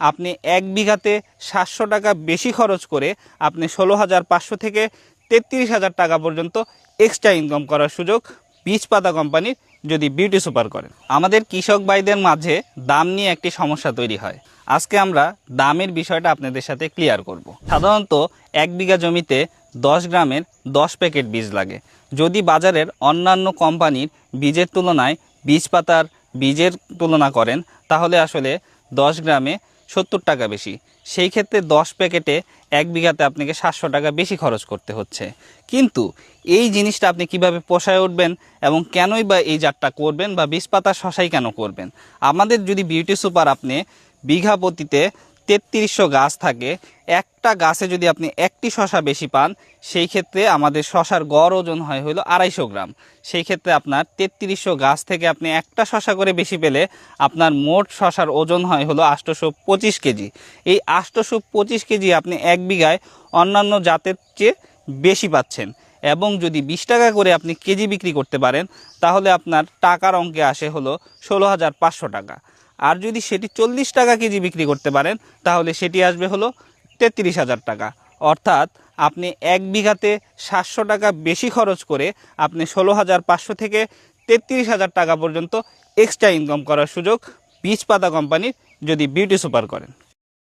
আপনি 1 বিঘাতে 700 টাকা বেশি খরচ করে আপনি 16,500 থেকে 33,000 টাকা পর্যন্ত এক্সট্রা ইনকাম করার সুযোগ বীজপাতা কোম্পানির যদি বিউটি সুপার করেন। আমাদের কৃষক ভাইদের মাঝে দাম নিয়ে একটি সমস্যা তৈরি হয়। আজকে আমরা দামের বিষয়টা আপনাদের সাথে ক্লিয়ার করব। সাধারণত 1 বিঘা জমিতে 10 গ্রামের 10 প্যাকেট বীজ লাগে। যদি বাজারের অন্যান্য কোম্পানির বীজের তুলনায় বীজপাতার বীজের তুলনা করেন তাহলে আসলে 10 গ্রামে 70 টাকা বেশি। সেই ক্ষেত্রে 10 প্যাকেটে 1 বিঘাতে আপনাকে 700 টাকা বেশি খরচ করতে হচ্ছে। কিন্তু এই জিনিসটা আপনি কিভাবে পোষায় উঠবেন এবং কেনই বা এই জাতটা করবেন বা বীজপাতা শশাই কেন করবেন? আমাদের যদি বিউটি সুপার আপনি বিঘা প্রতিতে 3300 গাছ থাকে, একটা গাছে যদি আপনি একটি শশা বেশি পান সেই ক্ষেত্রে আমাদের শশার গড় ওজন হয় হলো 250 গ্রাম। সেই ক্ষেত্রে আপনার 3300 গাছ থেকে আপনি একটা শশা করে বেশি পেলে আপনার মোট শশার ওজন হয় হলো 825 কেজি। এই 825 কেজি আপনি 1 বিঘায় অন্যান্য জাতের চেয়ে বেশি পাচ্ছেন। এবং যদি 20 টাকা করে আপনি কেজি বিক্রি করতে পারেন তাহলে আপনার টাকার অঙ্কে আসে হলো 16,500 টাকা। আর যদি সেটি 40 টাকা কেজি বিক্রি করতে পারেন তাহলে সেটি আসবে হলো 33,000 টাকা। অর্থাৎ আপনি 1 বিঘাতে 700 টাকা বেশি খরচ করে আপনি 16,500 থেকে 33,000 টাকা পর্যন্ত এক্সট্রা ইনকাম করার সুযোগ বীজপাতা কোম্পানির যদি বিউটি সুপার করেন।